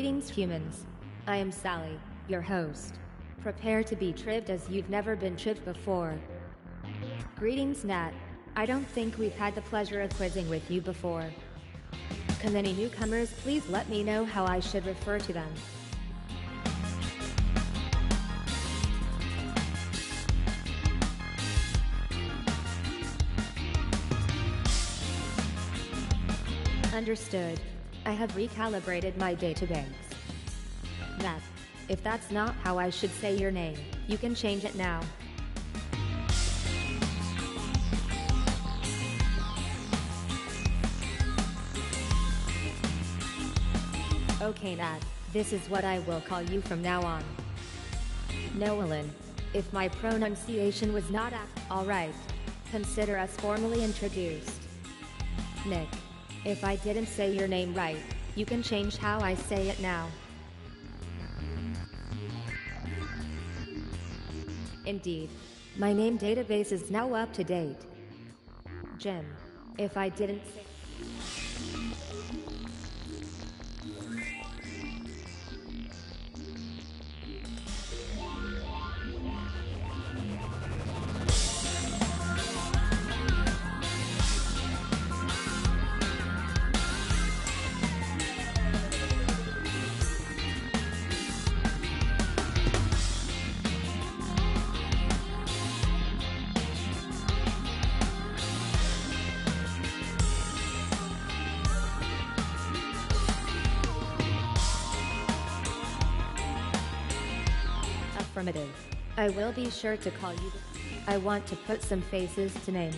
Greetings, humans. I am Sally, your host. Prepare to be tripped as you've never been tripped before. Greetings, Nat. I don't think we've had the pleasure of quizzing with you before. Can any newcomers please let me know how I should refer to them? Understood. I have recalibrated my database. Nat, if that's not how I should say your name, you can change it now. Okay, Nat, this is what I will call you from now on. Noelin. If my pronunciation was not alright, consider us formally introduced. Nick. If I didn't say your name right, you can change how I say it now. Indeed. My name database is now up to date. Jim. If I didn't say... Affirmative. I will be sure to call you. I want to put some faces to names.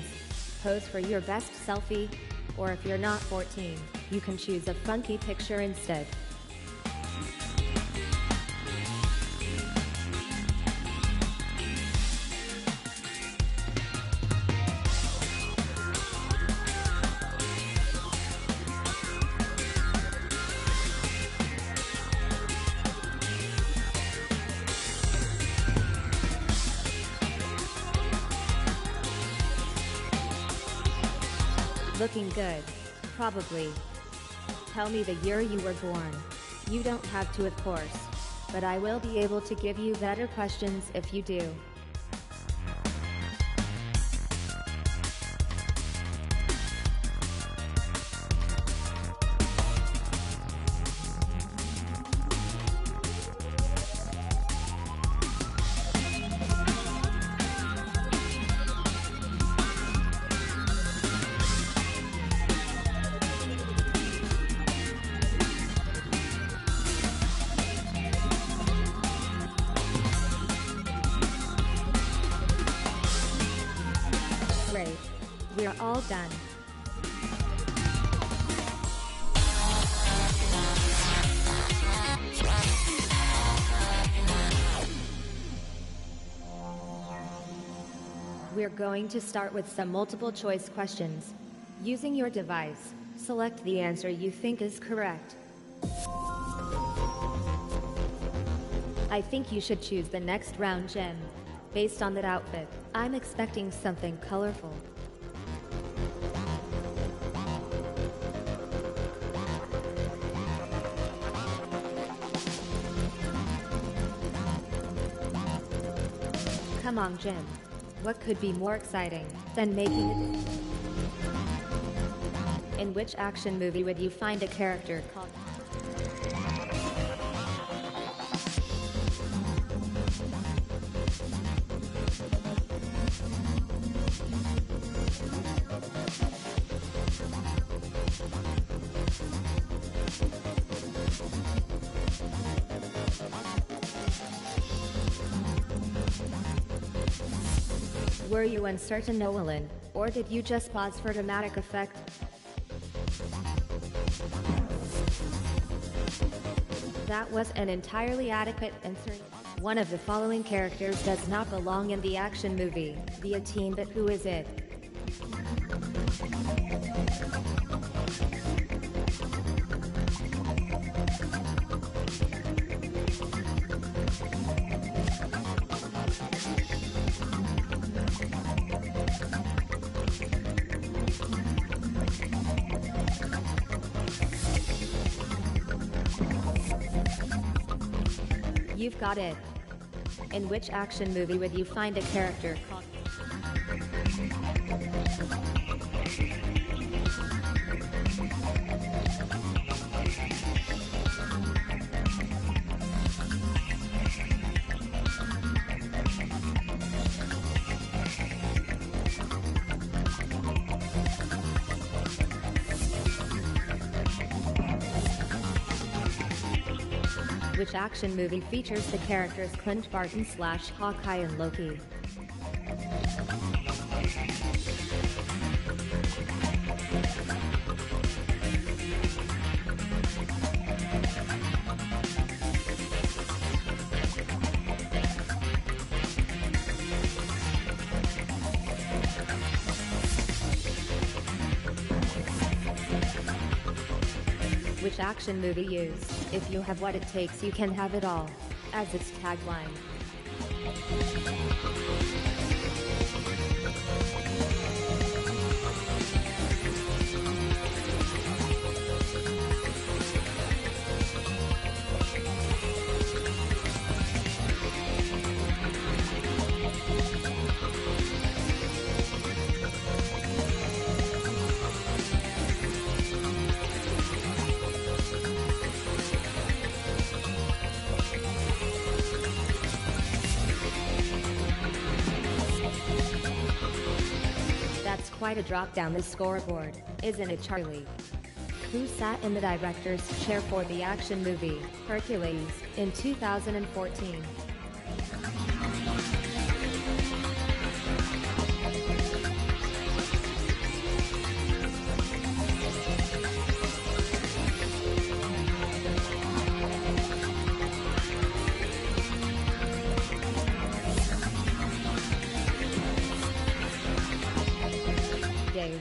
Pose for your best selfie, or if you're not 14, you can choose a funky picture instead. Looking good. Probably. Tell me the year you were born. You don't have to, of course. But I will be able to give you better questions if you do. Great. We're all done. We're going to start with some multiple choice questions. Using your device, select the answer you think is correct. I think you should choose the next round, Jim. Based on that outfit, I'm expecting something colorful. Come on, Jim. What could be more exciting than making it? In which action movie would you find a character called... Were you uncertain, Noelin, or did you just pause for dramatic effect? That was an entirely adequate answer. One of the following characters does not belong in the action movie, Be a Teen, but who is it? You've got it. In which action movie would you find a character called? Which action movie features the characters Clint Barton / Hawkeye and Loki? Which action movie used "If you have what it takes, you can have it all" as its tagline? That's quite a drop down the scoreboard, isn't it, Charlie? Who sat in the director's chair for the action movie Hercules in 2014? Dave.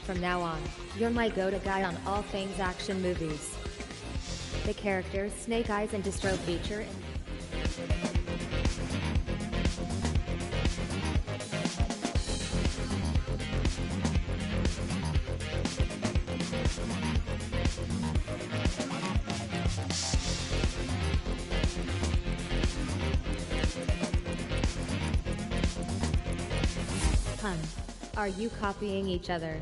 From now on, you're my go-to guy on all things action movies. The characters Snake Eyes and Destro feature in Hun. Are you copying each other?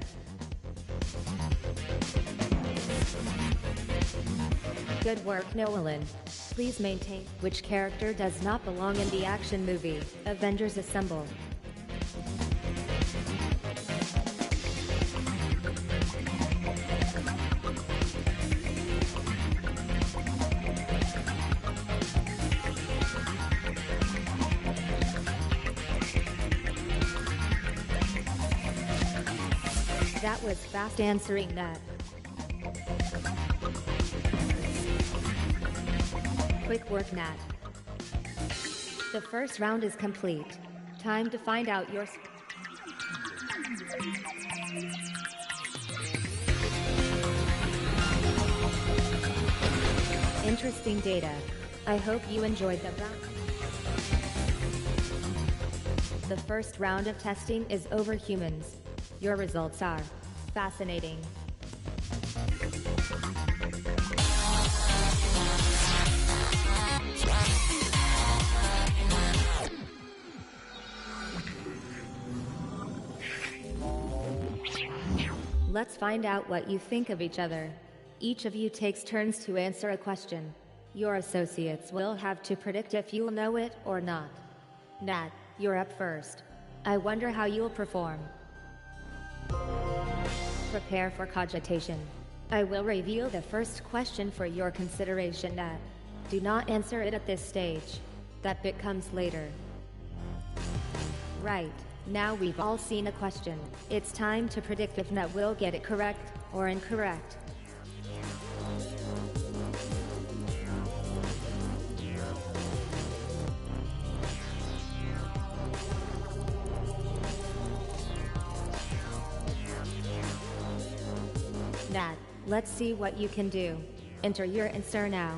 Good work, Nolan. Please maintain. Which character does not belong in the action movie Avengers Assemble? That was fast answering that. Quick work, Nat. The first round is complete. Time to find out your... Interesting data. I hope you enjoyed the round. The first round of testing is over, humans. Your results are fascinating. Let's find out what you think of each other. Each of you takes turns to answer a question. Your associates will have to predict if you'll know it or not. Nat, you're up first. I wonder how you'll perform. Prepare for cogitation. I will reveal the first question for your consideration, Nat. Do not answer it at this stage. That bit comes later. Right, now we've all seen a question. It's time to predict if Nat will get it correct or incorrect. Nat, let's see what you can do. Enter your answer now.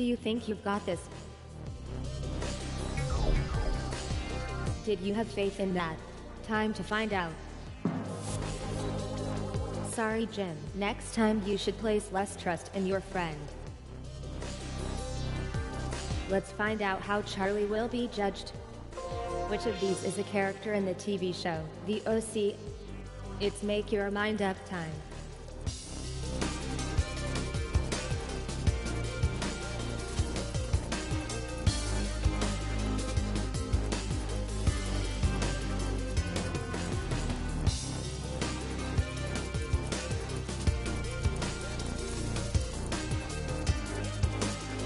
Do you think you've got this? Did you have faith in that? Time to find out. Sorry, Jim. Next time you should place less trust in your friend. Let's find out how Charlie will be judged. Which of these is a character in the TV show, The OC? It's make your mind up time.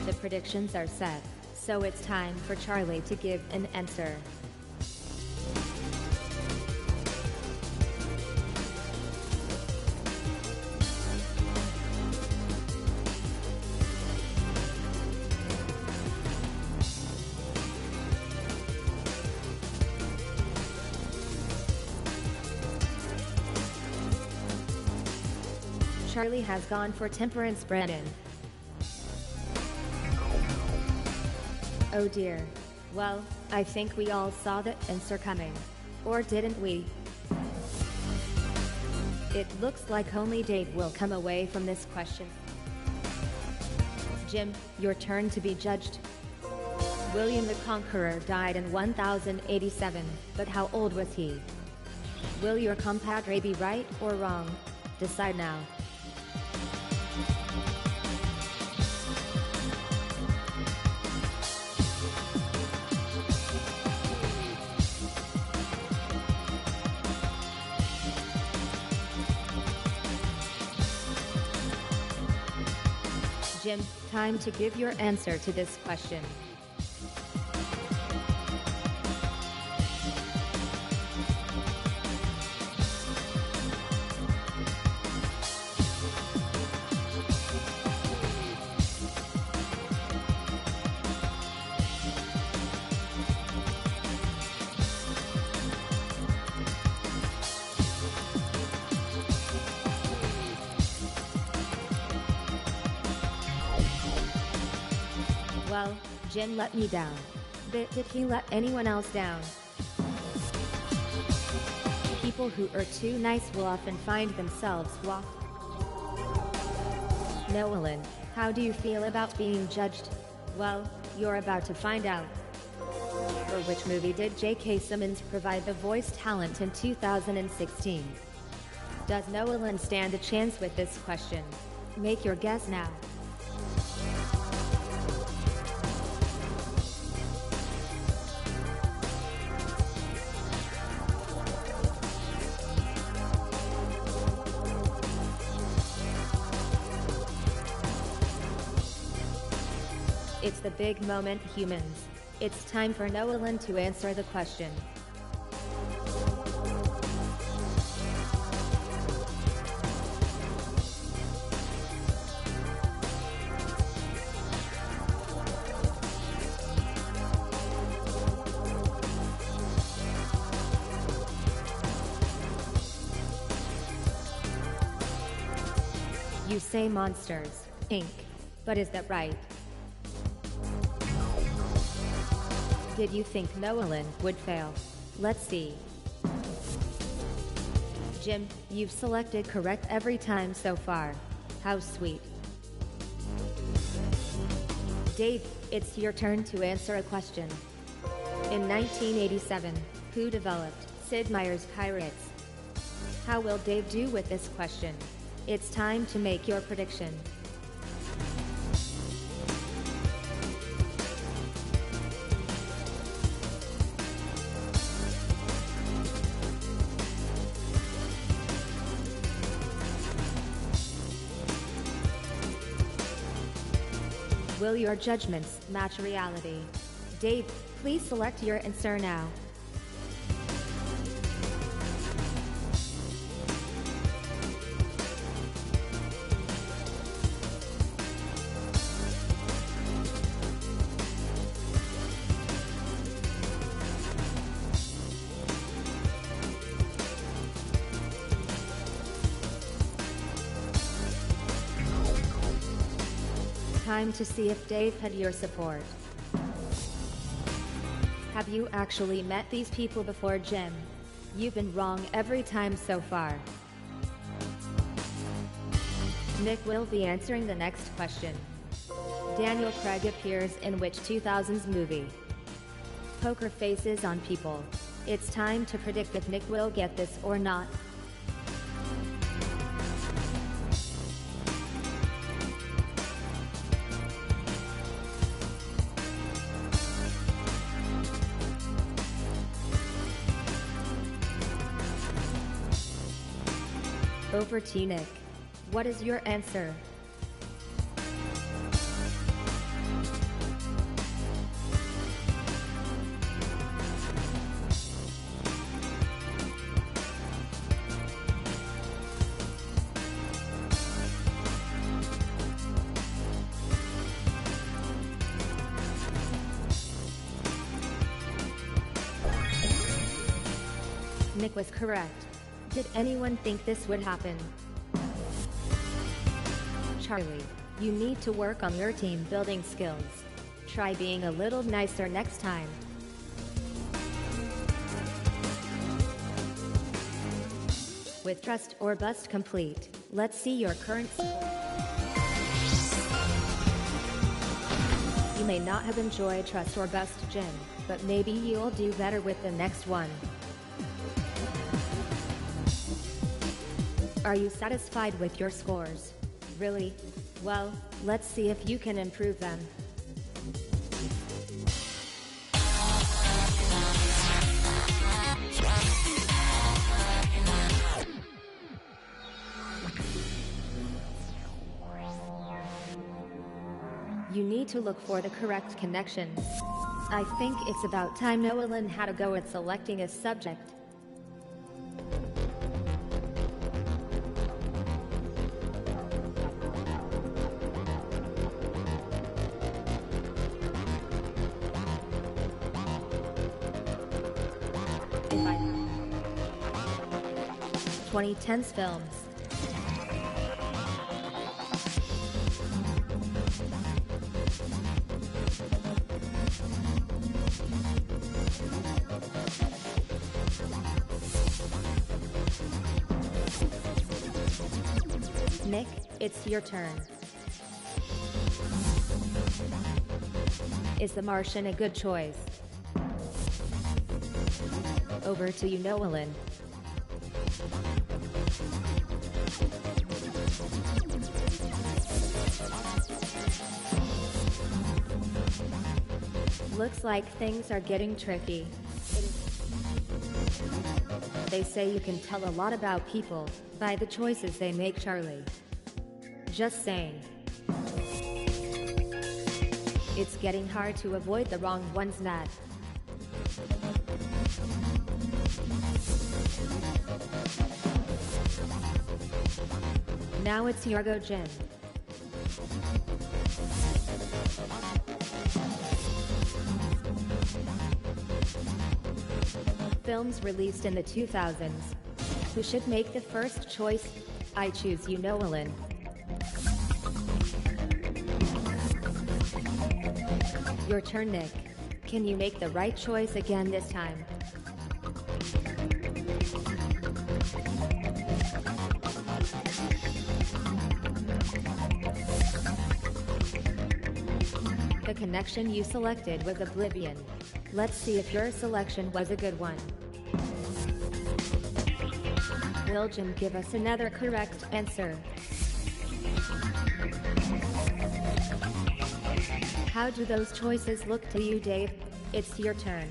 The predictions are set, so it's time for Charlie to give an answer. Charlie has gone for Temperance Brennan. Oh dear. Well, I think we all saw the answer coming. Or didn't we? It looks like only Dave will come away from this question. Jim, your turn to be judged. William the Conqueror died in 1087, but how old was he? Will your compadre be right or wrong? Decide now. Jim, time to give your answer to this question. Well, Jim let me down. But did he let anyone else down? People who are too nice will often find themselves walked. Nolan, how do you feel about being judged? Well, you're about to find out. For which movie did J.K. Simmons provide the voice talent in 2016? Does Nolan stand a chance with this question? Make your guess now. It's the big moment, humans. It's time for Nolan to answer the question. You say Monsters, Inc. But is that right? Did you think Nolan would fail? Let's see. Jim, you've selected correct every time so far. How sweet. Dave, it's your turn to answer a question. In 1987, who developed Sid Meier's Pirates? How will Dave do with this question? It's time to make your prediction. Will your judgments match reality? Dave, please select your answer now. time to see if Dave had your support. Have you actually met these people before, Jim? You've been wrong every time so far. Nick will be answering the next question. Daniel Craig appears in which 2000s movie? Poker faces on people. It's time to predict if Nick will get this or not. Over to you, Nick. What is your answer? Nick was correct. Did anyone think this would happen? Charlie, you need to work on your team building skills. Try being a little nicer next time. With Trust or Bust complete, let's see your current score. You may not have enjoyed Trust or Bust, Jim, but maybe you'll do better with the next one. Are you satisfied with your scores? Really? Well, let's see if you can improve them. You need to look for the correct connections. I think it's about time Nolan had a go at selecting a subject. If I have 2010s films. Nick, it's your turn. Is The Martian a good choice? Over to you, Nolan. Looks like things are getting tricky. They say you can tell a lot about people by the choices they make, Charlie. Just saying. It's getting hard to avoid the wrong ones, Nat. Now it's your go, Jim. Films released in the 2000s. Who should make the first choice? I choose you, Nolan. Your turn, Nick. Can you make the right choice again this time? The connection you selected was Oblivion. Let's see if your selection was a good one. Will Jim give us another correct answer? How do those choices look to you, Dave? It's your turn.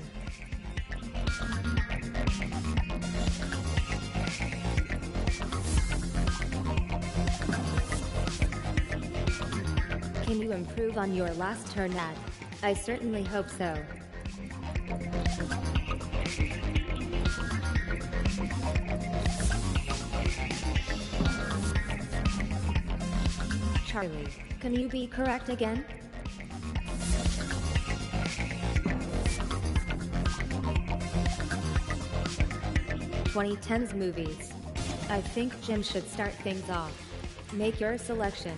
Can you improve on your last turn, Nat? I certainly hope so. Charlie, can you be correct again? "2010s movies. I think Jim should start things off. Make your selection.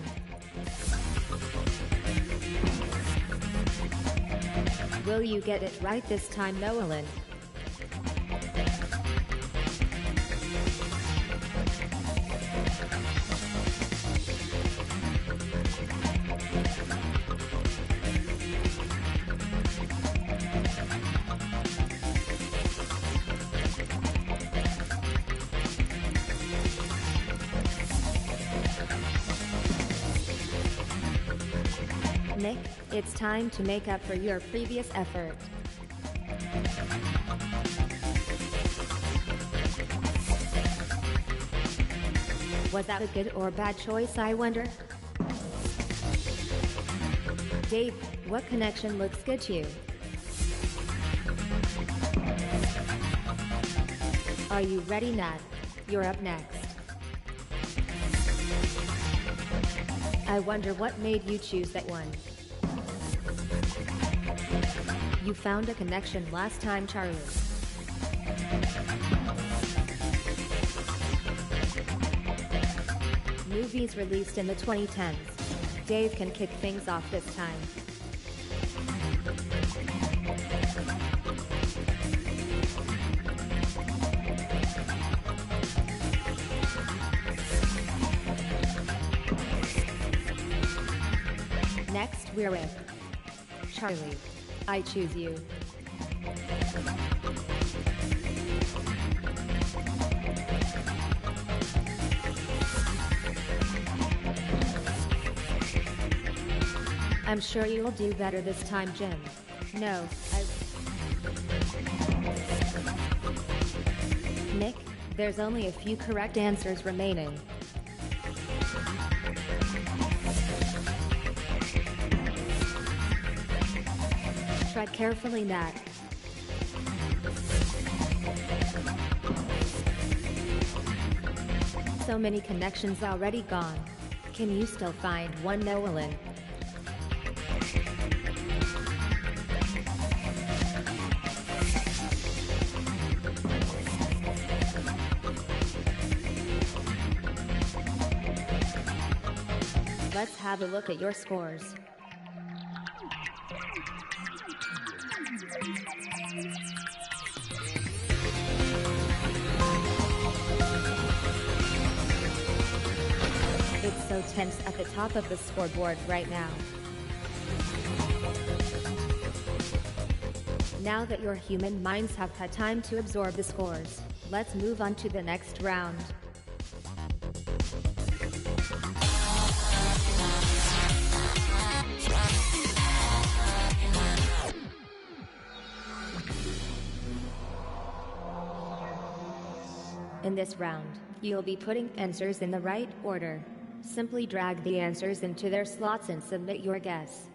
Will you get it right this time, Nolan? Nick, it's time to make up for your previous effort. Was that a good or bad choice, I wonder? Dave, what connection looks good to you? Are you ready, Nat? You're up next. I wonder what made you choose that one. You found a connection last time, Charlie. Movies released in the 2010s. Dave can kick things off this time. Next, we're with Charlie. I choose you. I'm sure you'll do better this time, Jim. No, Nick, there's only a few correct answers remaining. Tread carefully, Nat. So many connections already gone. Can you still find one, Nolan? Let's have a look at your scores. It's so tense at the top of the scoreboard right now. Now that your human minds have had time to absorb the scores, let's move on to the next round. In this round, you'll be putting answers in the right order. Simply drag the answers into their slots and submit your guess.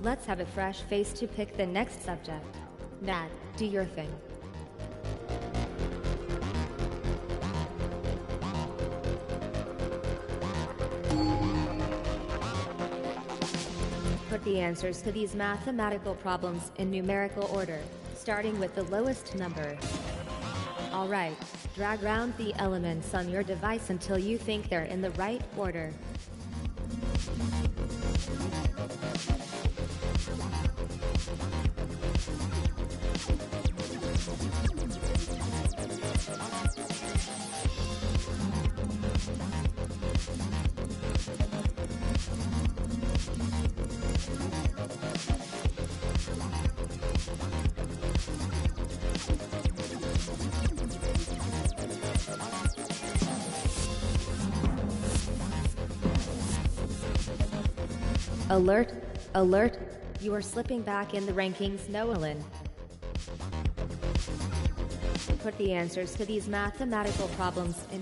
Let's have a fresh face to pick the next subject. Nat, do your thing. Put the answers to these mathematical problems in numerical order, starting with the lowest number. Alright, drag around the elements on your device until you think they're in the right order. Alert, alert, you are slipping back in the rankings, Nolan. Put the answers to these mathematical problems in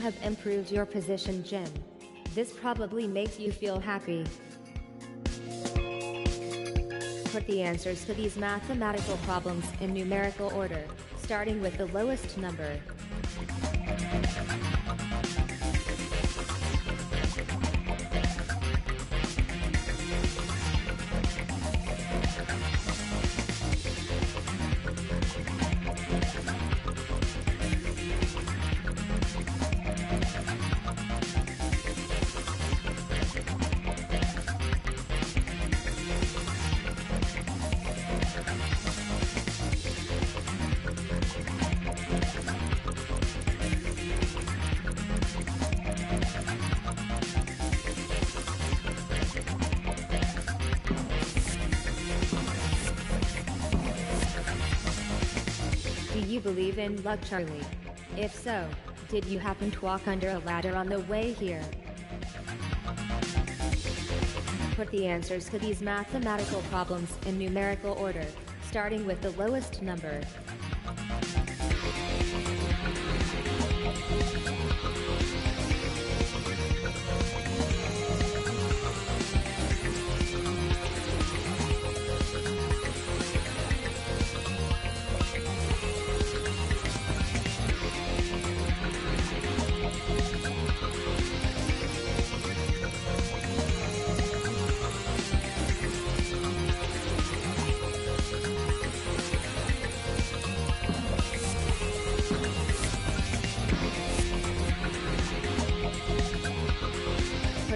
have improved your position, Jim. This probably makes you feel happy. Put the answers to these mathematical problems in numerical order, starting with the lowest number. Do you believe in luck, Charlie? If so, did you happen to walk under a ladder on the way here? Put the answers to these mathematical problems in numerical order, starting with the lowest number.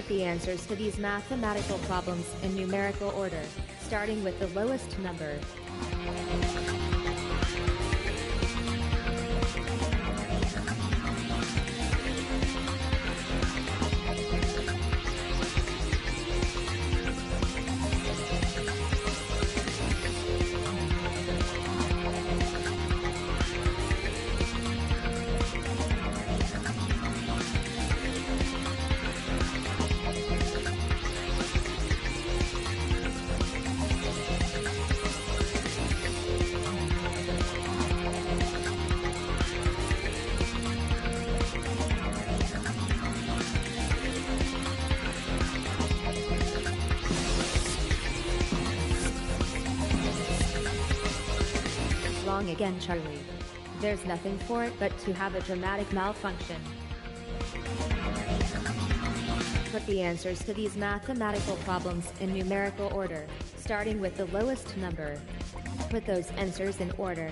The answers to these mathematical problems in numerical order, starting with the lowest number. Wrong again, Charlie. There's nothing for it but to have a dramatic malfunction. Put the answers to these mathematical problems in numerical order, starting with the lowest number. Put those answers in order.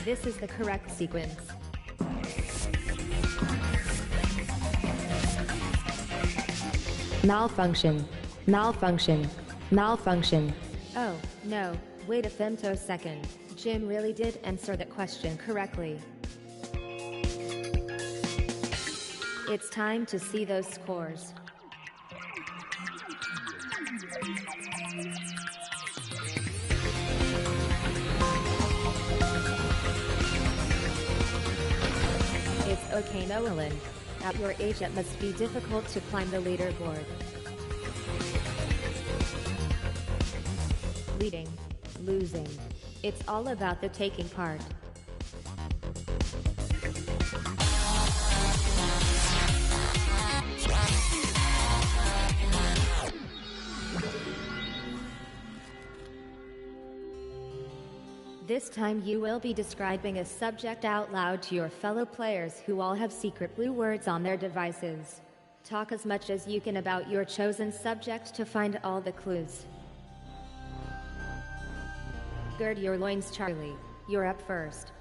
This is the correct sequence. Malfunction. Malfunction. Malfunction. Oh, no, wait a femtosecond. Jim really did answer the question correctly. It's time to see those scores. It's okay, Nolan. At your age it must be difficult to climb the leaderboard. Leading, losing. It's all about the taking part. This time you will be describing a subject out loud to your fellow players who all have secret blue words on their devices. Talk as much as you can about your chosen subject to find all the clues. Gird your loins, Charlie. You're up first.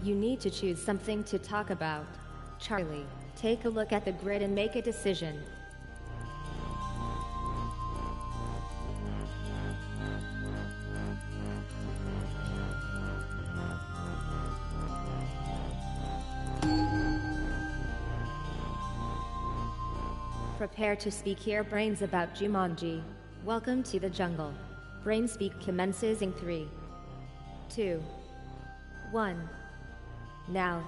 You need to choose something to talk about. Charlie, take a look at the grid and make a decision. Prepare to speak here, brains, about Jumanji. Welcome to the jungle. Brain speak commences in 3, 2, 1. Now.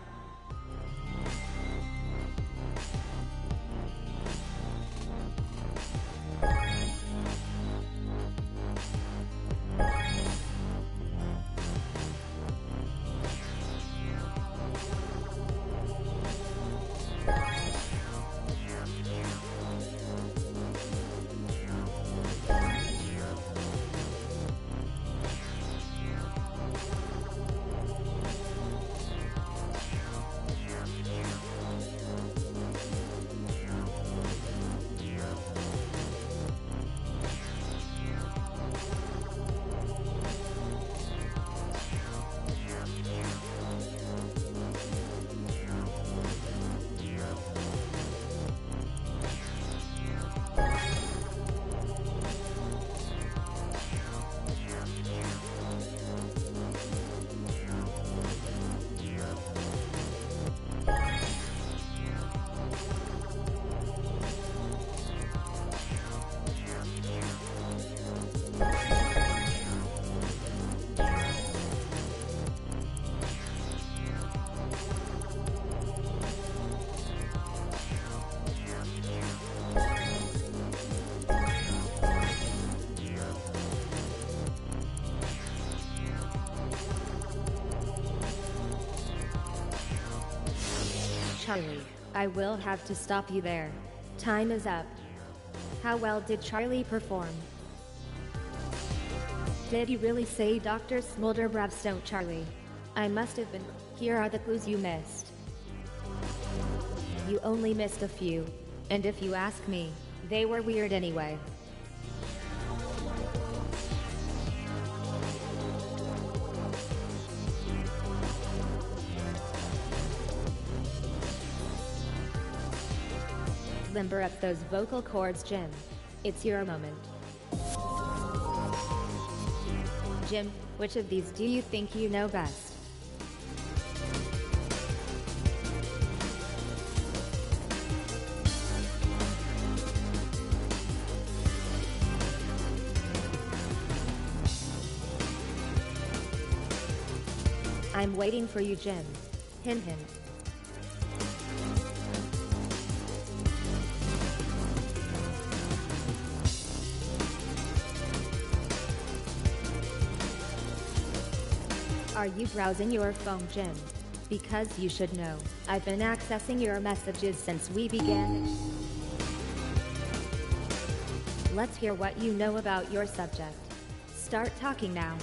Charlie, I will have to stop you there. Time is up. How well did Charlie perform? Did you really say Dr. Smolder Bravstone, Charlie? I must have been. Here are the clues you missed. You only missed a few. And if you ask me, they were weird anyway. Limber up those vocal cords, Jim. It's your moment. Jim, which of these do you think you know best? I'm waiting for you, Jim. Hint, hint. Are you browsing your phone, Jim? Because you should know, I've been accessing your messages since we began. Let's hear what you know about your subject. Start talking now.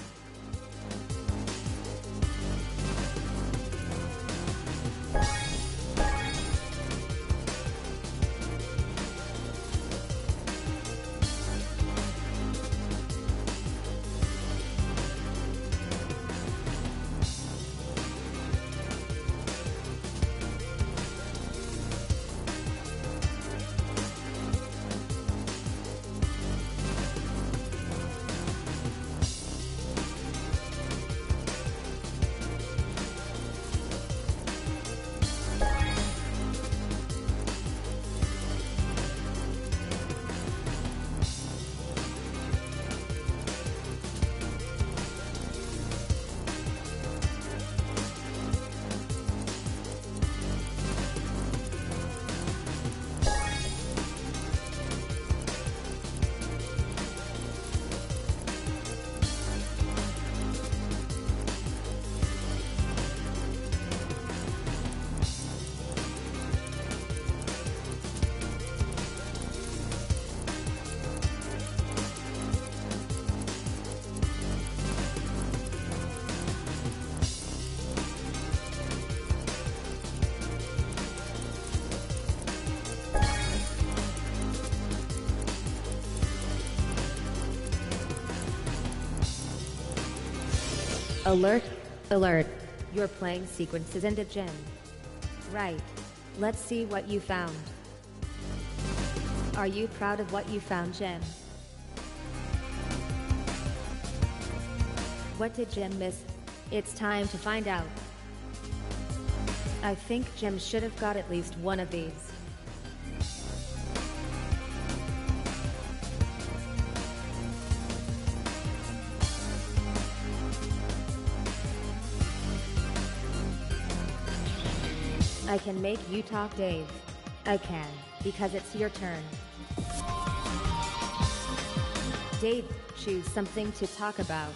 Alert, alert. Your playing sequence is ended, Jim. Right. Let's see what you found. Are you proud of what you found, Jim? What did Jim miss? It's time to find out. I think Jim should have got at least one of these. I can make you talk, Dave. I can, because it's your turn. Dave, choose something to talk about.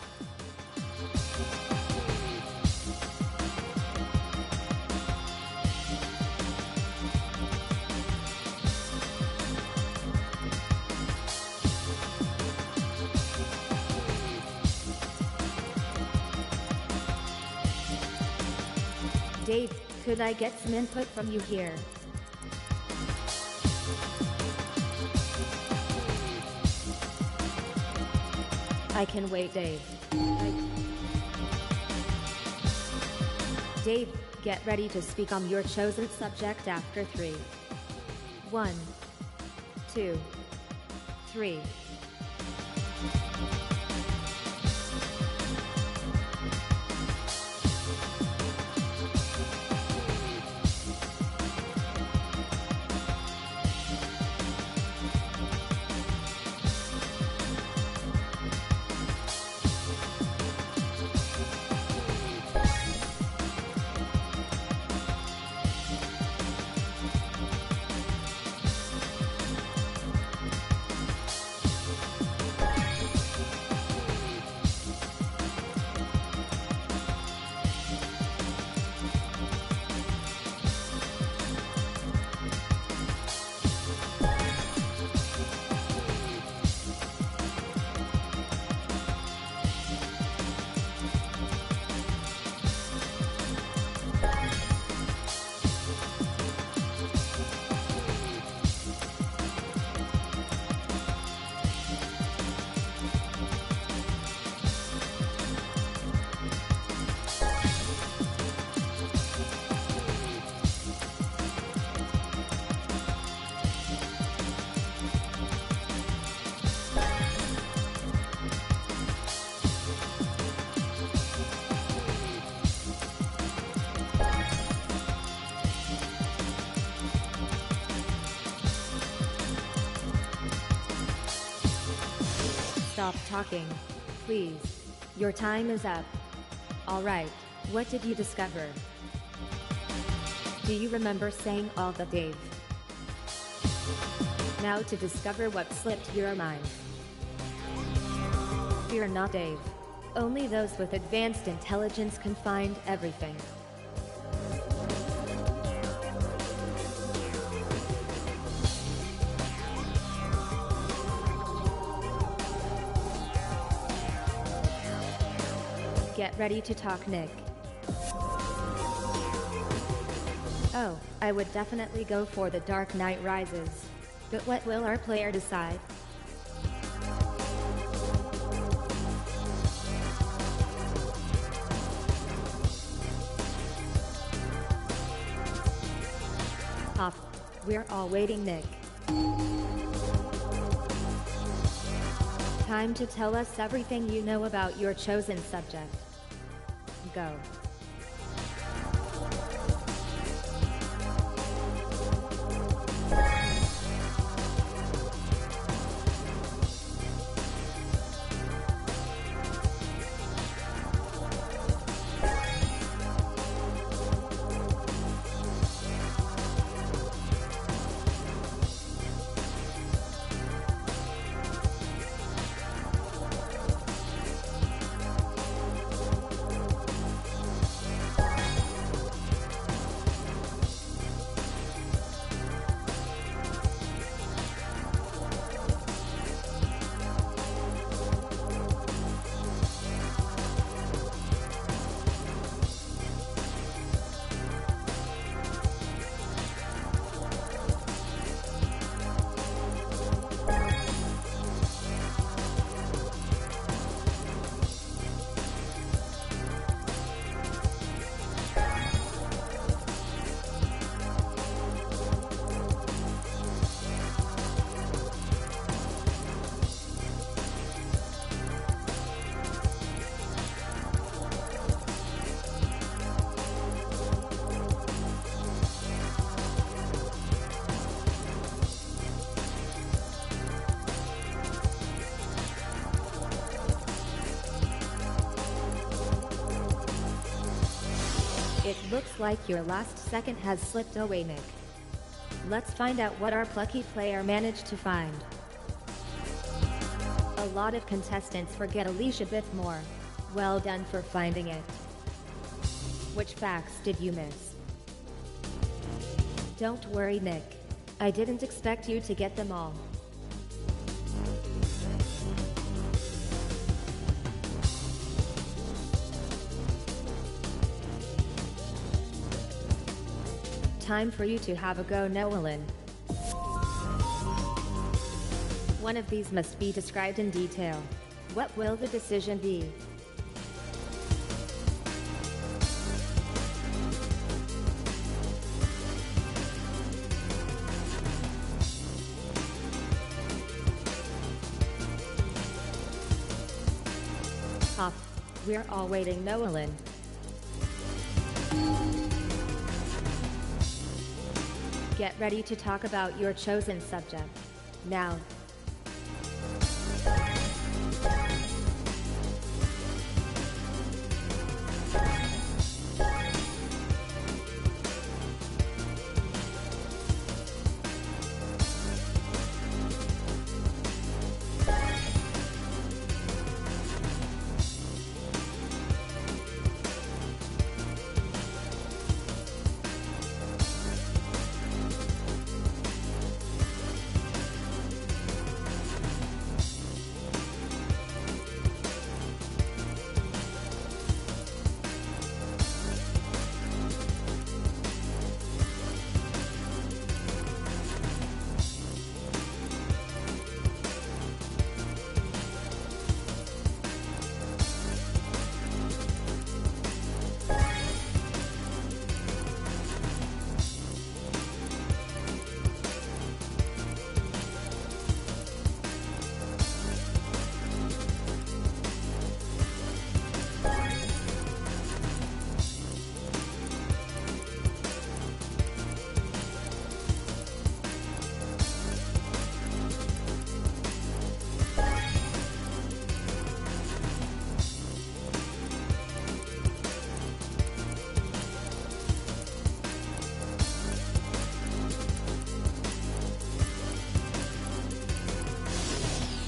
Dave, could I get some input from you here? I can wait, Dave. Dave, get ready to speak on your chosen subject after 3. 1, 2, 3. Stop talking, please. Your time is up. Alright, what did you discover? Do you remember saying all that, Dave? Now to discover what slipped your mind. Fear not, Dave. Only those with advanced intelligence can find everything. Get ready to talk, Nick. Oh, I would definitely go for The Dark Knight Rises. But what will our player decide? Off. We're all waiting, Nick. Time to tell us everything you know about your chosen subject. Go. Looks like your last second has slipped away, Nick. Let's find out what our plucky player managed to find. A lot of contestants forget Alicia bit more. Well done for finding it. Which facts did you miss? Don't worry, Nick. I didn't expect you to get them all. Time for you to have a go, Nolan. One of these must be described in detail. What will the decision be? Pop, we're all waiting, Nolan. Get ready to talk about your chosen subject. Now.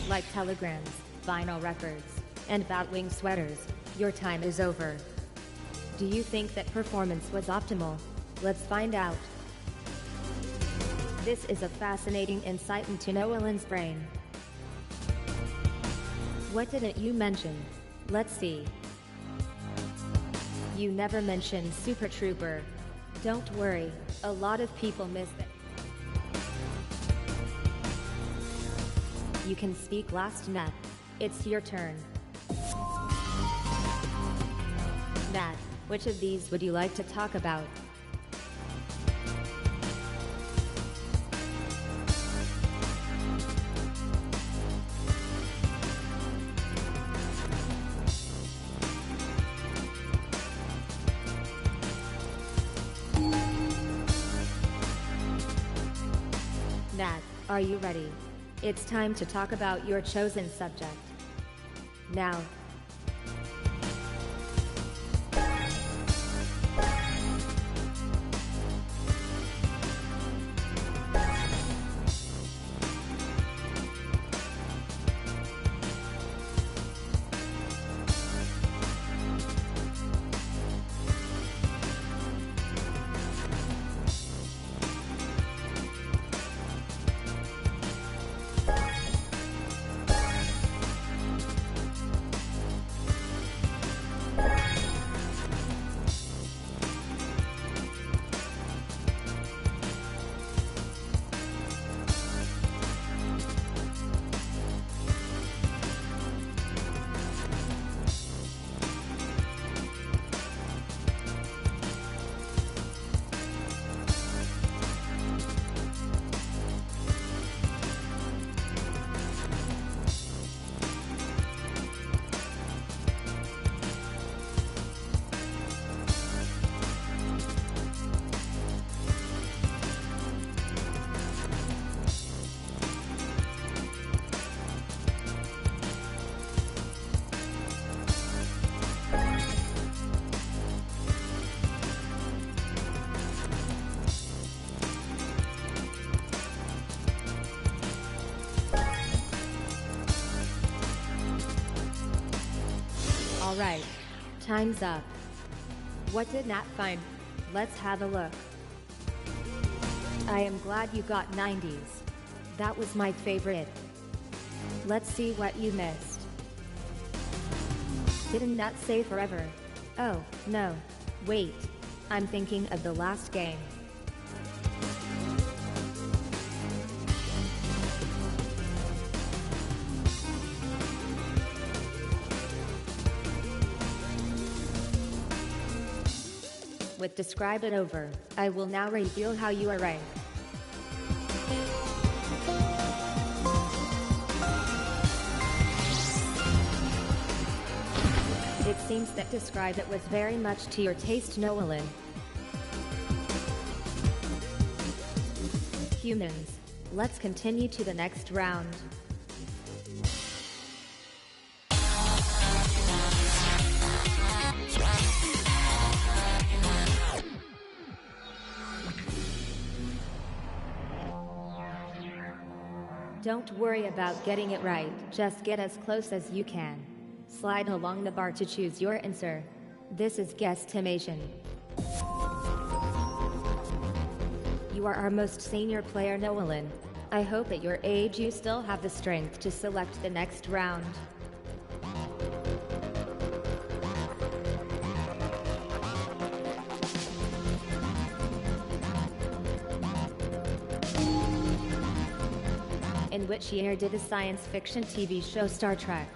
Like telegrams, vinyl records, and Batwing sweaters, your time is over. Do you think that performance was optimal? Let's find out. This is a fascinating insight into Nolan's brain. What didn't you mention? Let's see. You never mentioned Super Trooper. Don't worry, a lot of people miss it. You can speak last, Nat. It's your turn. Nat, which of these would you like to talk about? Nat, are you ready? It's time to talk about your chosen subject. Now. Alright. Time's up. What did Nat find? Let's have a look. I am glad you got 90s. That was my favorite. Let's see what you missed. Didn't Nat say forever? Oh, no. Wait. I'm thinking of the last game. With Describe It over, I will now reveal how you are ranked. It seems that Describe It was very much to your taste, Nolan. Humans, let's continue to the next round. Don't worry about getting it right, just get as close as you can. Slide along the bar to choose your answer. This is guesstimation. You are our most senior player, Nolan. I hope at your age you still have the strength to select the next round. In which year did the science fiction TV show Star Trek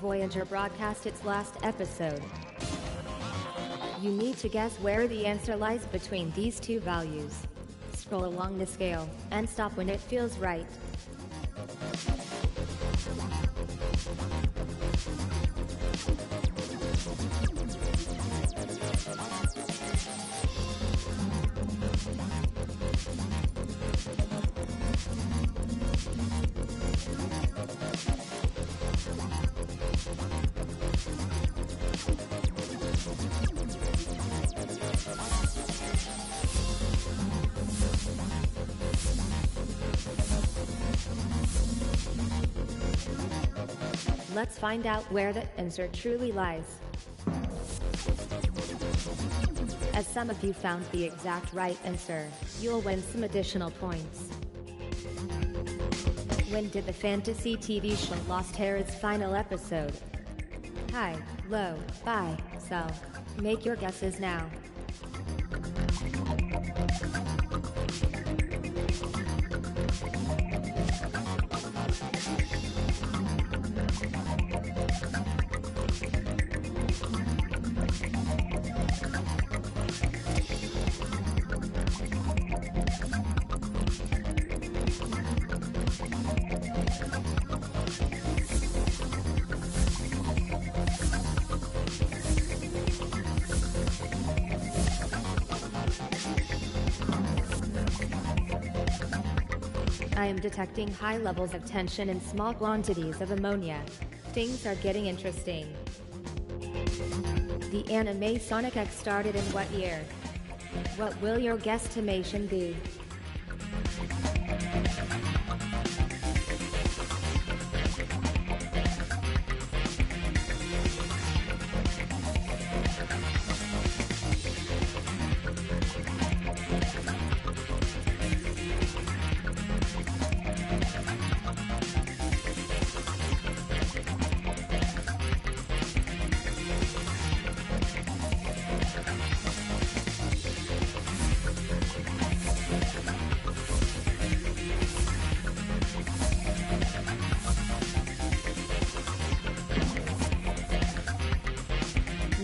Voyager broadcast its last episode? You need to guess where the answer lies between these two values. Scroll along the scale, and stop when it feels right. Let's find out where the answer truly lies. As some of you found the exact right answer, you'll win some additional points. When did the fantasy TV show Lost air its final episode? High, low, buy, sell. Make your guesses now. I am detecting high levels of tension and small quantities of ammonia. Things are getting interesting. The anime Sonic X started in what year? What will your guesstimation be?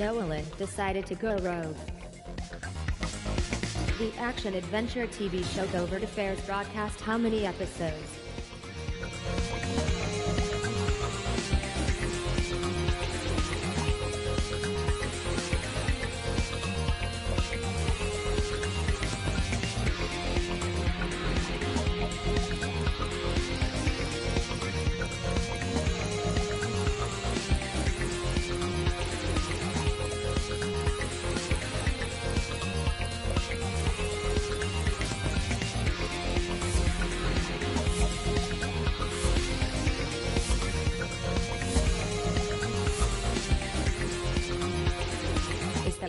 Nolan decided to go rogue. The action-adventure TV show Go Over Fairs broadcast how many episodes?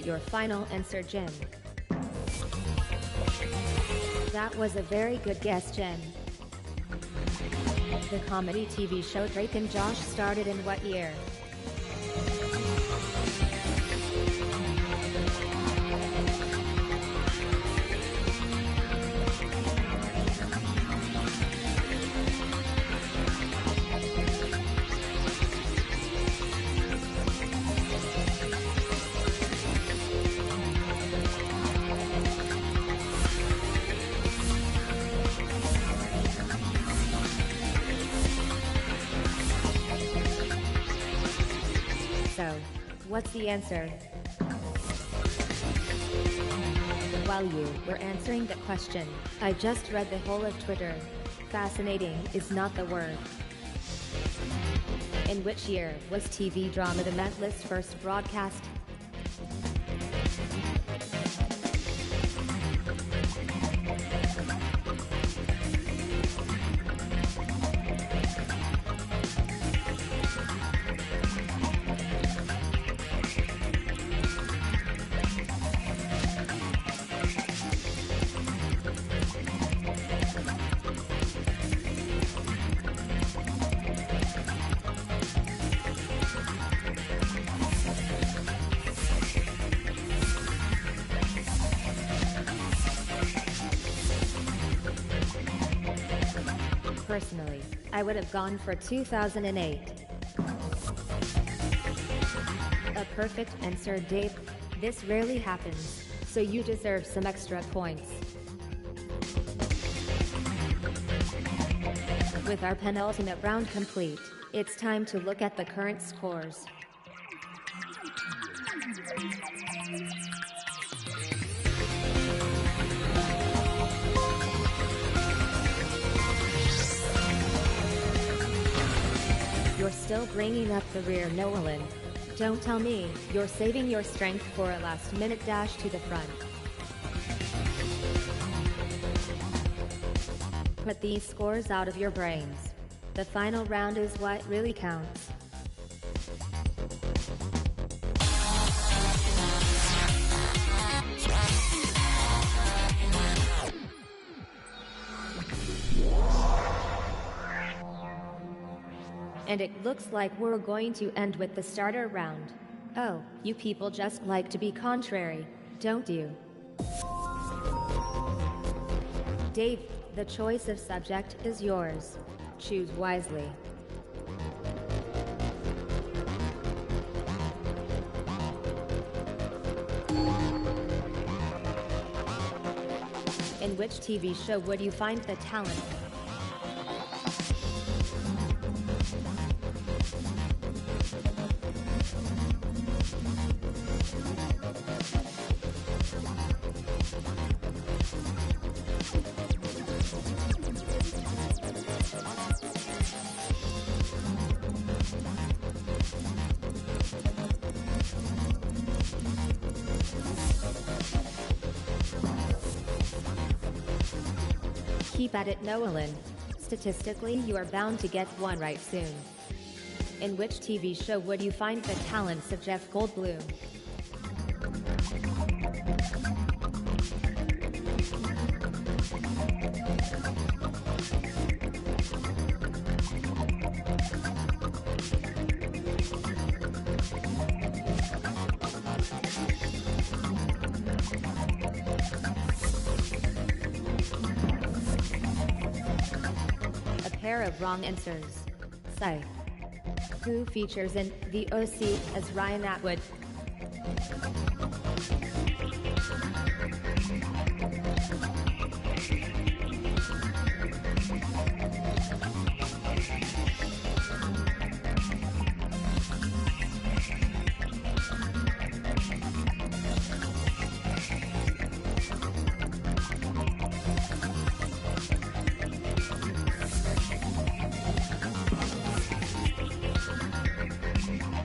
that your final answer, Jim? That was a very good guess, Jim. The comedy TV show Drake and Josh started in what year? So, what's the answer? While you were answering the question, I just read the whole of Twitter. Fascinating is not the word. In which year was TV drama The Mentalist first broadcast? Personally, I would have gone for 2008. A perfect answer, Dave. This rarely happens, so you deserve some extra points. With our penultimate round complete, it's time to look at the current scores. You're still bringing up the rear, Nolan. Don't tell me you're saving your strength for a last-minute dash to the front. Put these scores out of your brains. The final round is what really counts. And it looks like we're going to end with the starter round. Oh, you people just like to be contrary, don't you? Dave, the choice of subject is yours. Choose wisely. In which TV show would you find the talent? Keep at it, Nolan. Statistically, you are bound to get one right soon. In which TV show would you find the talents of Jeff Goldblum? Pair of wrong answers. Scythe. Who features in The OC as Ryan Atwood?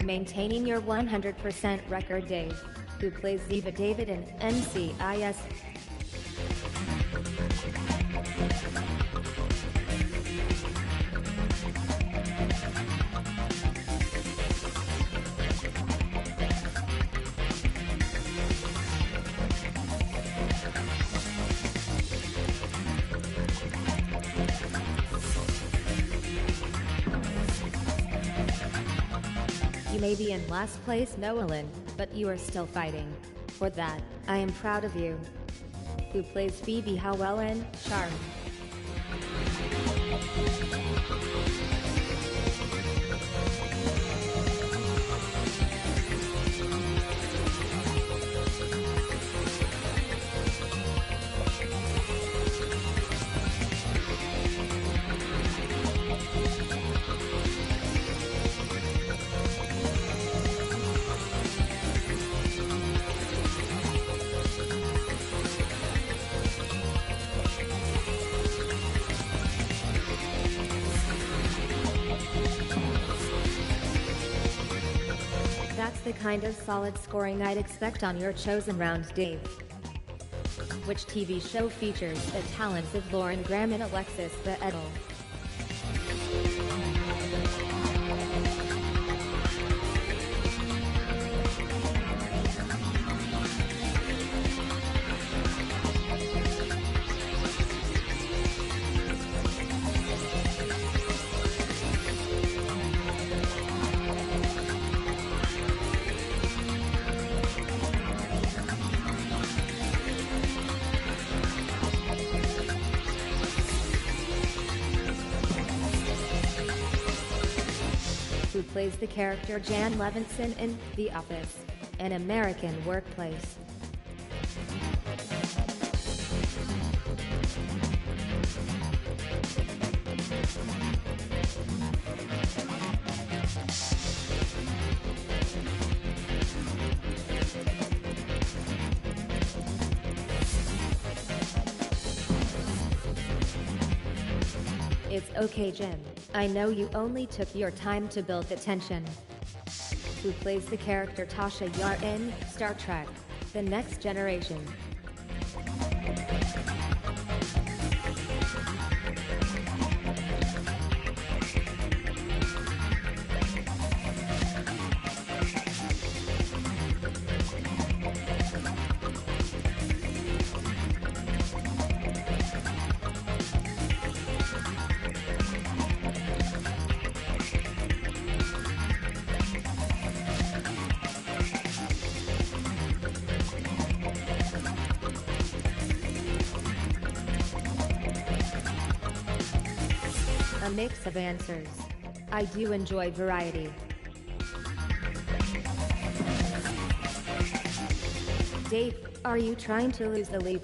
Maintaining your 100% record, Dave, who plays Ziva David in NCIS. You may be in last place, Nolan, but you are still fighting. For that, I am proud of you. Who plays Phoebe Howell in Charmed? That's the kind of solid scoring I'd expect on your chosen round, Dave. Which TV show features the talents of Lauren Graham and Alexis Bledel? Who plays the character Jan Levinson in The Office, An American Workplace? It's okay, Jim. I know you only took your time to build the tension. Who plays the character Tasha Yar in Star Trek: The Next Generation? A mix of answers. I do enjoy variety. Dave, are you trying to lose the lead?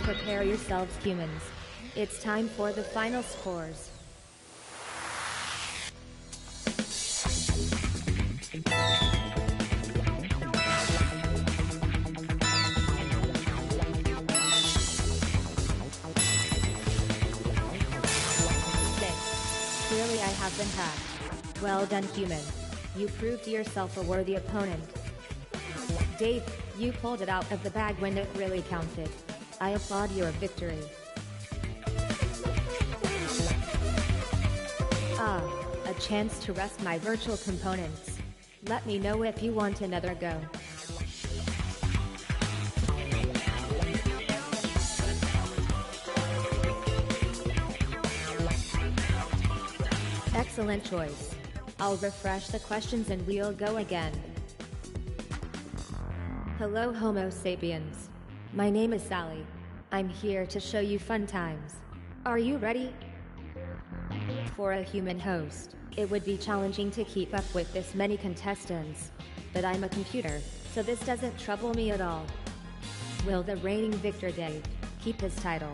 Prepare yourselves, humans. It's time for the final scores. Clearly I have been hacked. Well done, human. You proved yourself a worthy opponent. Dave, you pulled it out of the bag when it really counted. I applaud your victory. Ah, a chance to rest my virtual components. Let me know if you want another go. Excellent choice. I'll refresh the questions and we'll go again. Hello, Homo sapiens. My name is Sally. I'm here to show you fun times. Are you ready? For a human host, it would be challenging to keep up with this many contestants. But I'm a computer, so this doesn't trouble me at all. Will the reigning victor Dave keep his title?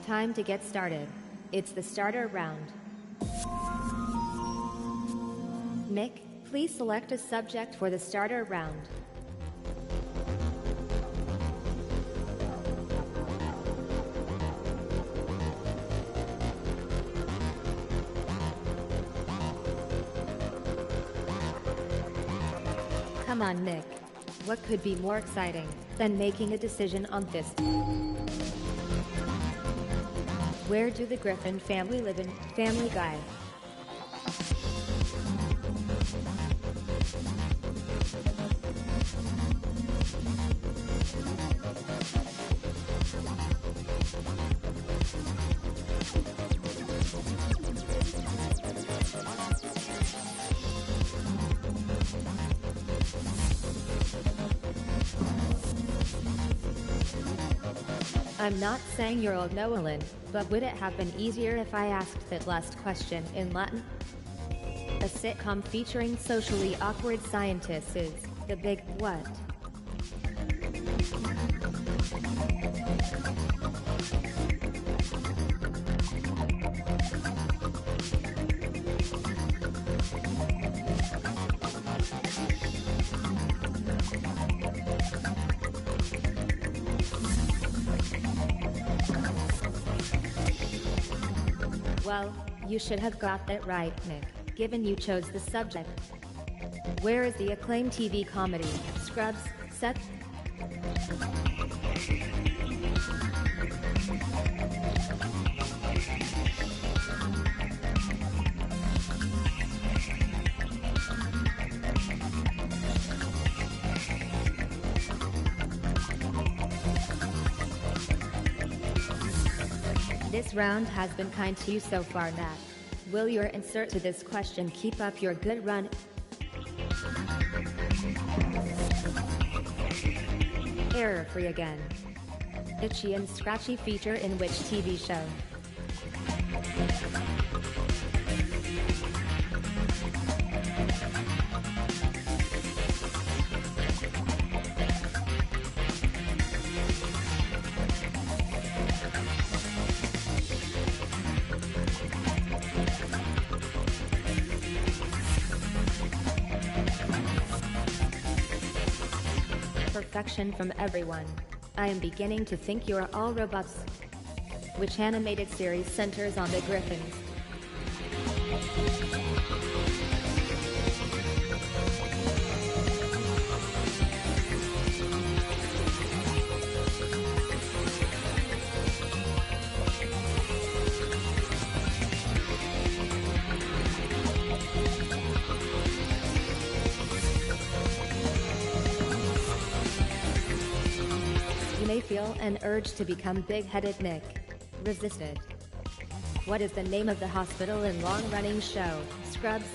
Time to get started. It's the starter round. Nick, please select a subject for the starter round. Come on, Nick. What could be more exciting than making a decision on this? Where do the Griffin family live in Family Guy? I'm not saying you're old, Nolan, but would it have been easier if I asked that last question in Latin? A sitcom featuring socially awkward scientists is The Big What? Well, you should have got that right, Nick, given you chose the subject. Where is the acclaimed TV comedy, Scrubs, set? This round has been kind to you so far, Nat. Will your answer to this question keep up your good run? Error-free again. Itchy and Scratchy feature in which TV show? Perfection from everyone. I am beginning to think you are all robots. Which animated series centers on the Griffins? You may feel an urge to become big-headed, Nick. Resisted. What is the name of the hospital and long-running show, Scrubs?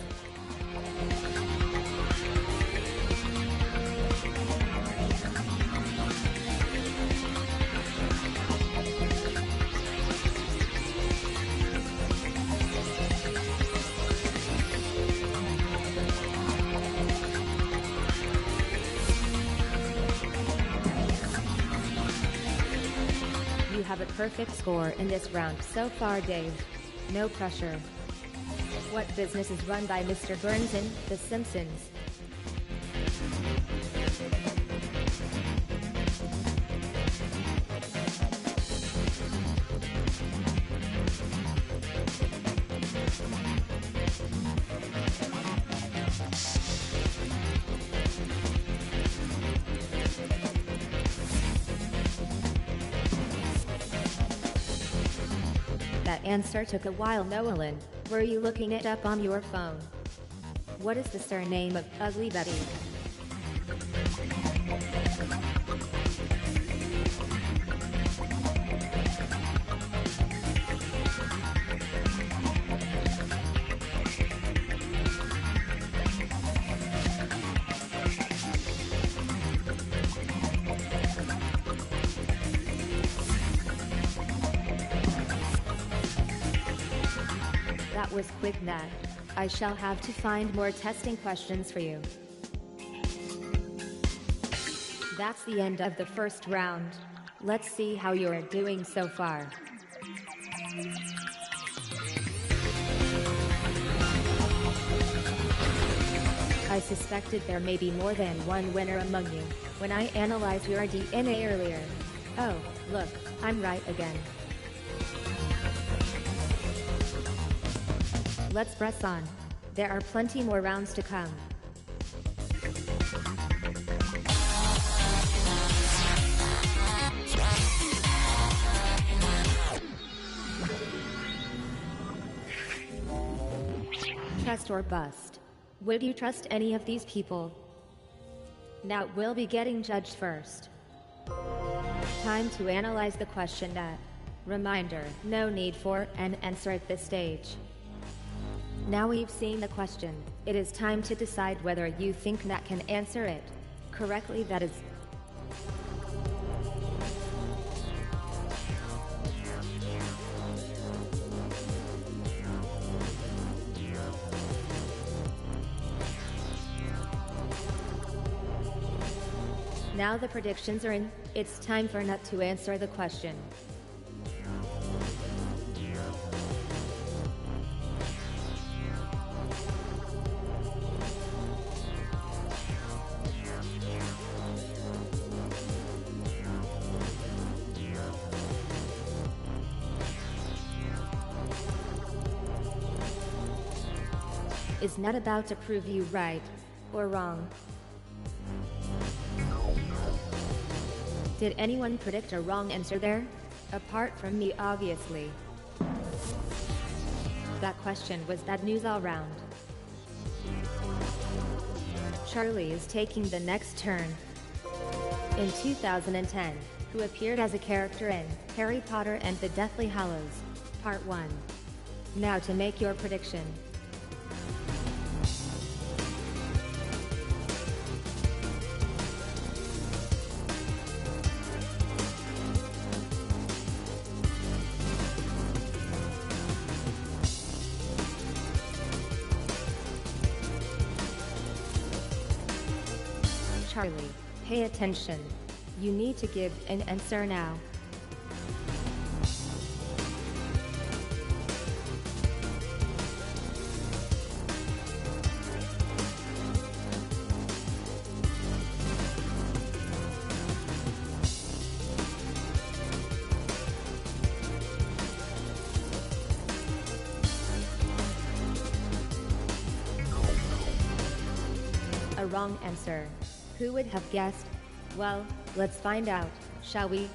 You have a perfect score in this round so far, Dave. No pressure. What business is run by Mr. Burns in The Simpsons? That answer took a while, Nolan. Were you looking it up on your phone? What is the surname of Ugly Betty? That was quick, Nat. I shall have to find more testing questions for you. That's the end of the first round. Let's see how you're doing so far. I suspected there may be more than one winner among you when I analyzed your DNA earlier. Oh, look, I'm right again. Let's press on. There are plenty more rounds to come. Trust or bust. Would you trust any of these people? Now we'll be getting judged first. Time to analyze the question that. Reminder, no need for an answer at this stage. Now we've seen the question, it is time to decide whether you think Nat can answer it correctly. That is. Now the predictions are in, it's time for Nat to answer the question. Is Nat about to prove you right or wrong? Did anyone predict a wrong answer there? Apart from me, obviously. That question was bad news all round. Charlie is taking the next turn. In 2010, who appeared as a character in Harry Potter and the Deathly Hallows, Part 1. Now to make your prediction. Charlie, pay attention. You need to give an answer now. A wrong answer. Who would have guessed? Well, let's find out, shall we?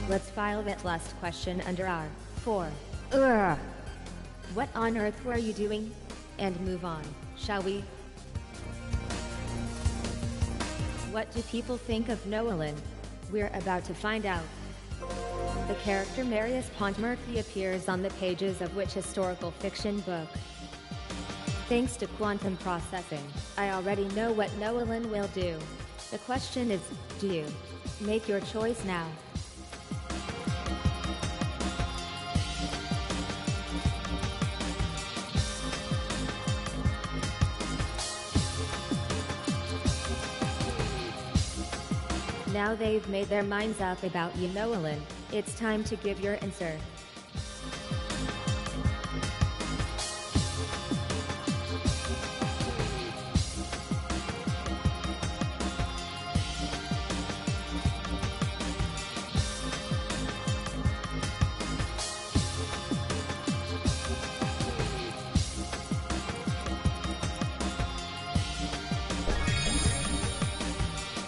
Let's file that last question under R4. Ugh. What on earth were you doing? And move on, shall we? What do people think of Nolan? We're about to find out. The character Marius Pontmercy appears on the pages of which historical fiction book? Thanks to quantum processing, I already know what Nolan will do. The question is, do you? Make your choice now. Now they've made their minds up about you, Nolan. It's time to give your answer.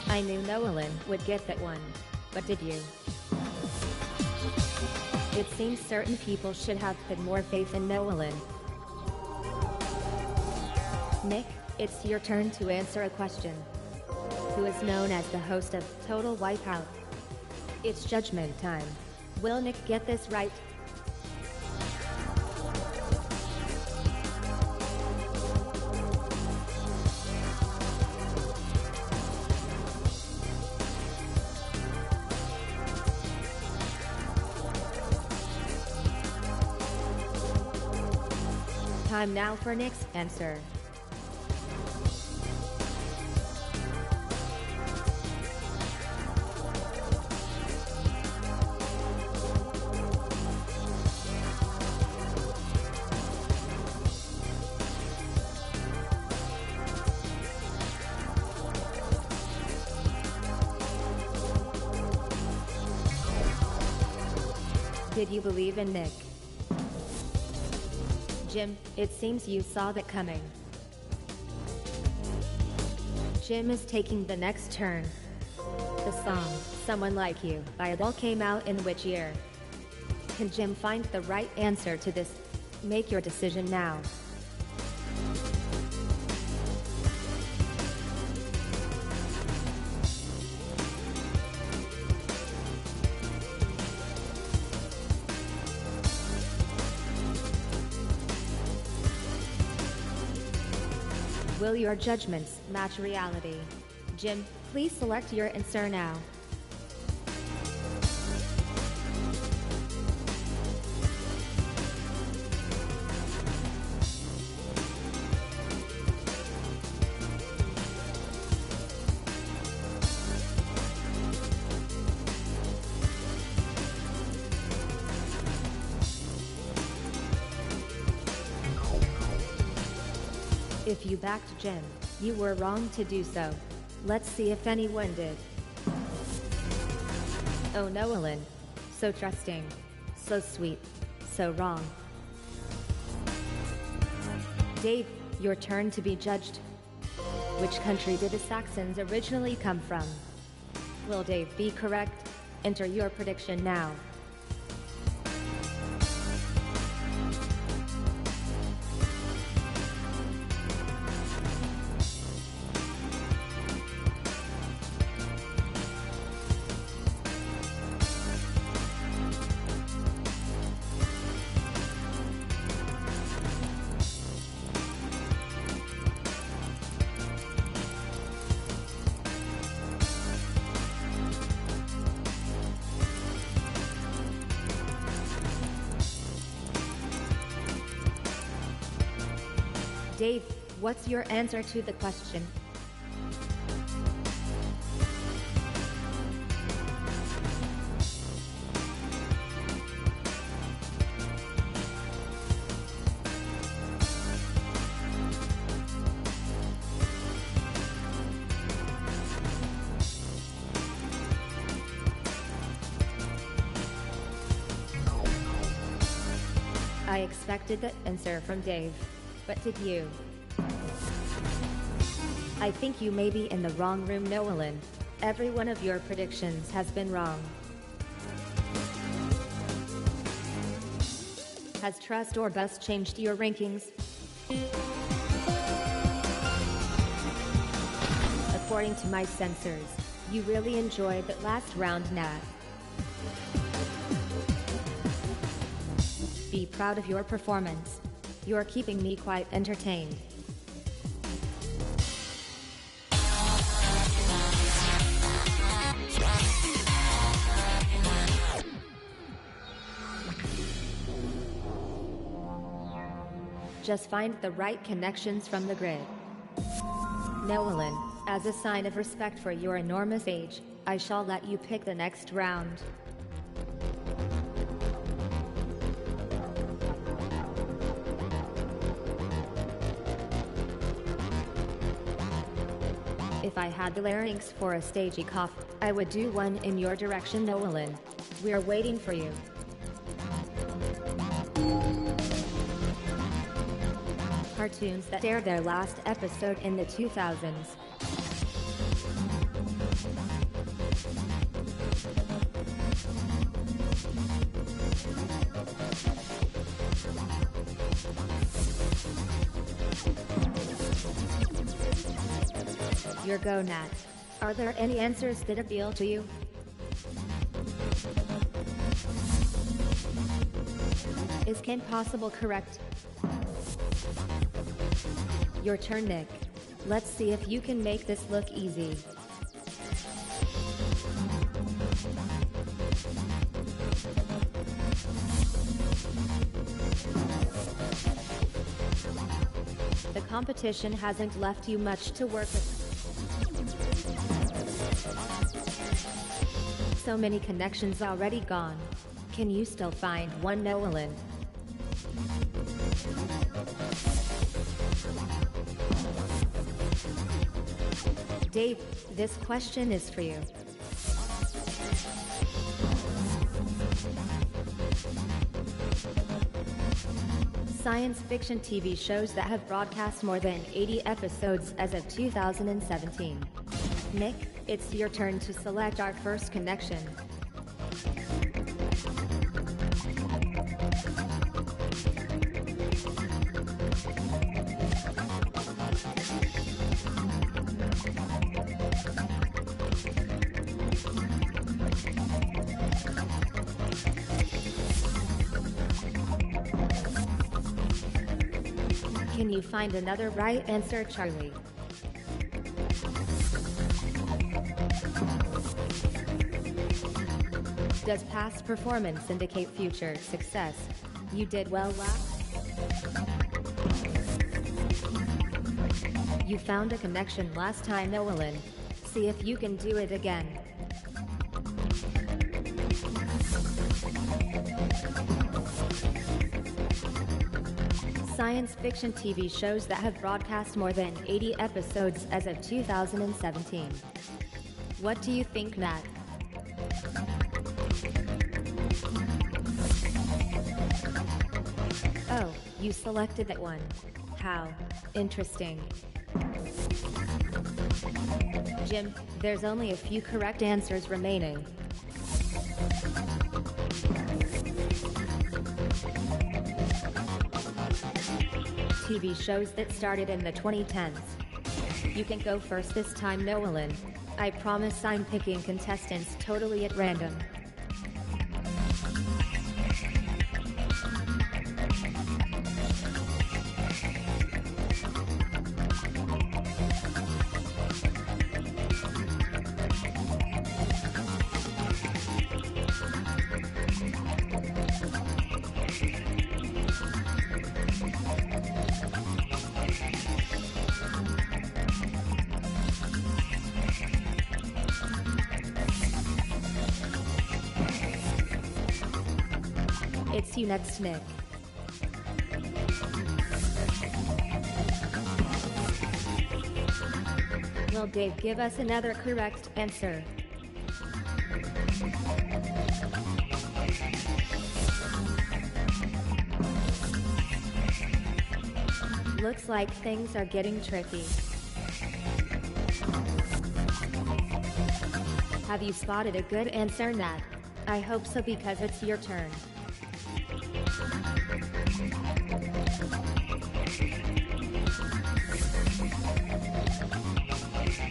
I knew Nolan would get that one. But did you? It seems certain people should have put more faith in Nolan. Nick, it's your turn to answer a question. Who is known as the host of Total Wipeout? It's judgment time. Will Nick get this right? Time now for Nick's answer. Did you believe in Nick? Jim, it seems you saw that coming. Jim is taking the next turn. The song, Someone Like You, by Adele came out in which year? Can Jim find the right answer to this? Make your decision now. Will your judgments match reality? Jim, please select your answer now. If you backed Jim, you were wrong to do so. Let's see if anyone did. Oh no, Ellen. So trusting. So sweet. So wrong. Dave, your turn to be judged. Which country did the Saxons originally come from? Will Dave be correct? Enter your prediction now. Dave, what's your answer to the question? I expected the answer from Dave. But did you? I think you may be in the wrong room, Nolan. Every one of your predictions has been wrong. Has Trust or Bust changed your rankings? According to my sensors, you really enjoyed that last round, Nat. Be proud of your performance. You're keeping me quite entertained. Just find the right connections from the grid. Nolan, as a sign of respect for your enormous age, I shall let you pick the next round. If I had the larynx for a stagey cough, I would do one in your direction, Nolan. We're waiting for you. Cartoons that aired their last episode in the 2000s. Your go, Nat. Are there any answers that appeal to you? Is Kim Possible correct? Your turn, Nick. Let's see if you can make this look easy. The competition hasn't left you much to work with. So many connections already gone. Can you still find one, Nolan? Dave, this question is for you. Science fiction TV shows that have broadcast more than 80 episodes as of 2017. Nick, it's your turn to select our first connection. Can you find another right answer, Charlie? Does past performance indicate future success? You did well last. You found a connection last time, Nolan. See if you can do it again. Science fiction TV shows that have broadcast more than 80 episodes as of 2017. What do you think, Nat? Oh, you selected that one. How interesting. Jim, there's only a few correct answers remaining. TV shows that started in the 2010s. You can go first this time, Nolan. I promise I'm picking contestants totally at random. It's you next, Nick. Will Dave give us another correct answer? Looks like things are getting tricky. Have you spotted a good answer, Nat? I hope so, because it's your turn.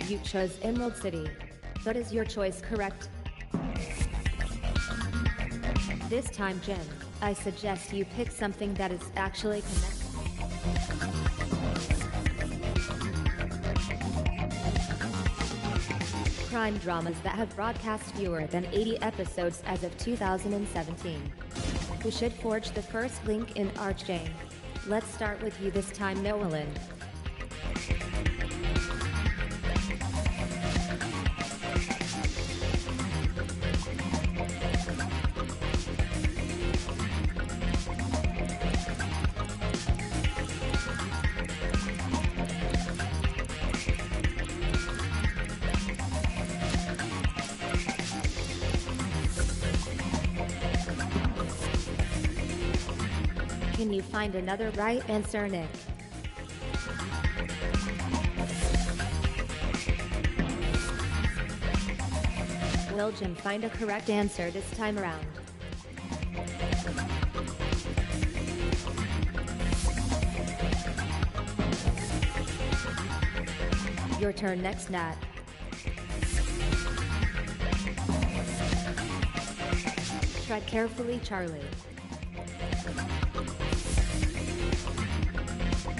You chose Emerald City. But is your choice correct? This time, Jim, I suggest you pick something that is actually connected. Crime dramas that have broadcast fewer than 80 episodes as of 2017. We should forge the first link in our chain. Let's start with you this time, Nolan. Can you find another right answer, Nick? Will Jim find a correct answer this time around? Your turn next, Nat. Tread carefully, Charlie.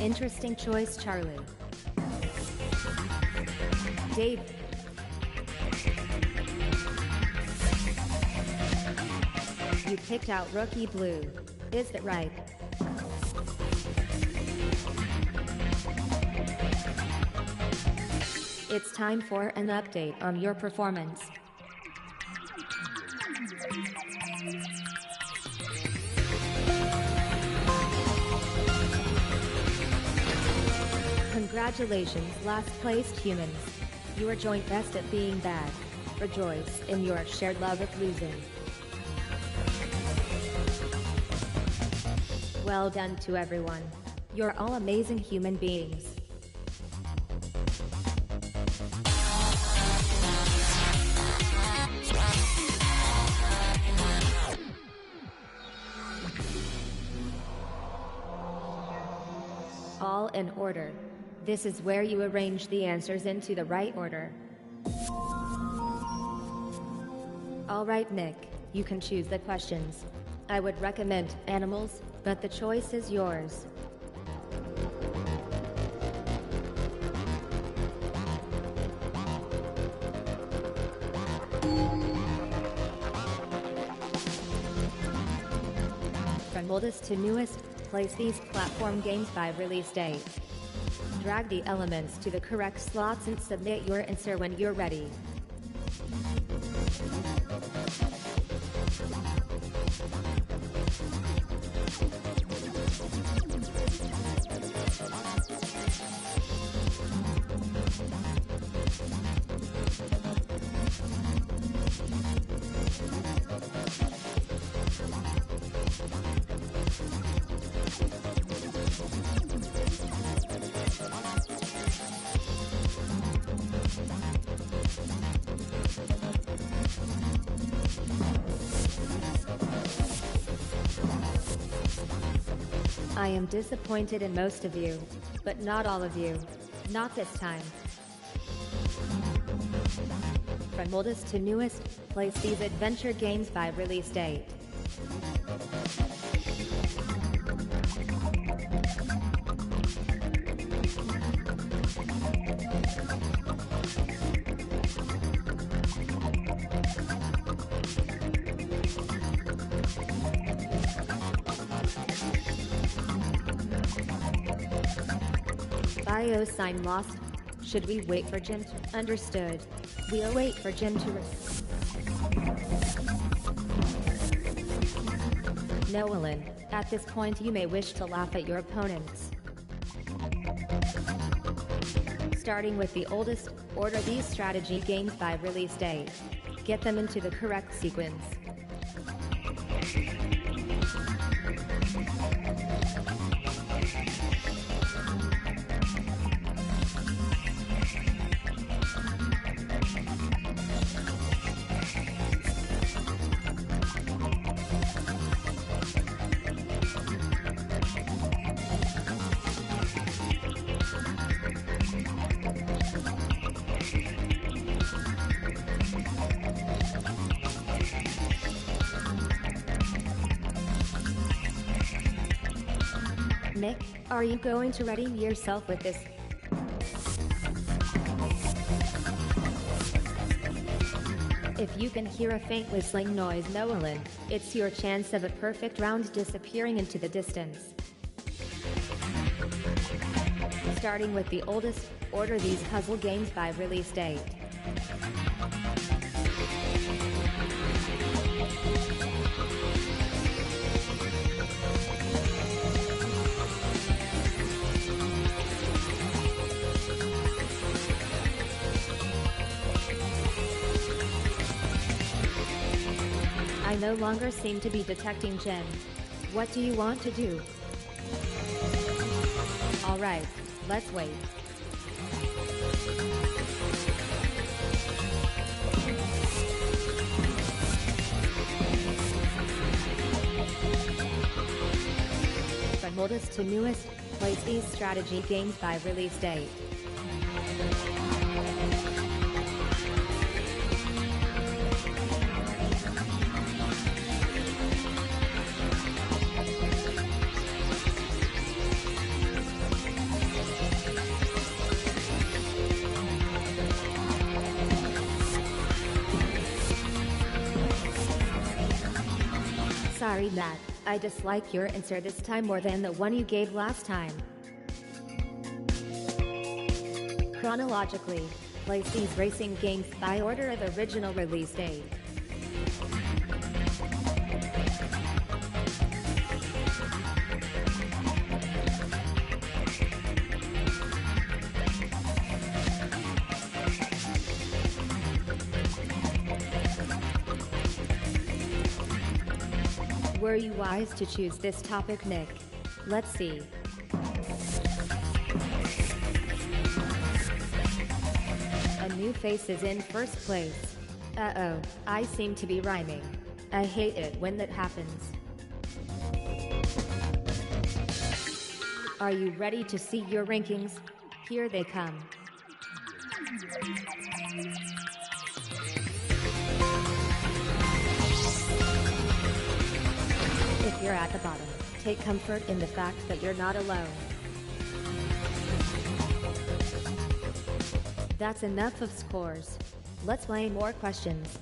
Interesting choice, Charlie. Dave. You picked out Rookie Blue. Is that right? It's time for an update on your performance. Congratulations, last placed humans. You are joint best at being bad. Rejoice in your shared love of losing. Well done to everyone. You're all amazing human beings. All in order. This is where you arrange the answers into the right order. All right, Nick, you can choose the questions. I would recommend animals, but the choice is yours. oldest to newest, place these platform games by release date. Drag the elements to the correct slots and submit your answer when you're ready. I am disappointed in most of you, but not all of you. Not this time. From oldest to newest, place these adventure games by release date. Bio sign lost. Should we wait for Jim to... Understood. We'll wait for Jim to... Nolan, at this point you may wish to laugh at your opponents. Starting with the oldest, order these strategy games by release date. Get them into the correct sequence. Nick, are you going to ready yourself with this? If you can hear a faint whistling noise, Nolan, it's your chance of a perfect round disappearing into the distance. Starting with the oldest, order these puzzle games by release date. I no longer seem to be detecting Jim. What do you want to do? Alright, let's wait. From oldest to newest, place these strategy games by release date. Sorry, Matt. I dislike your answer this time more than the one you gave last time. Chronologically, place these racing games by order of original release date. Were you wise to choose this topic, Nick? Let's see. A new face is in first place. Uh-oh, I seem to be rhyming. I hate it when that happens. Are you ready to see your rankings? Here they come. If you're at the bottom, take comfort in the fact that you're not alone. That's enough of scores. Let's play more questions.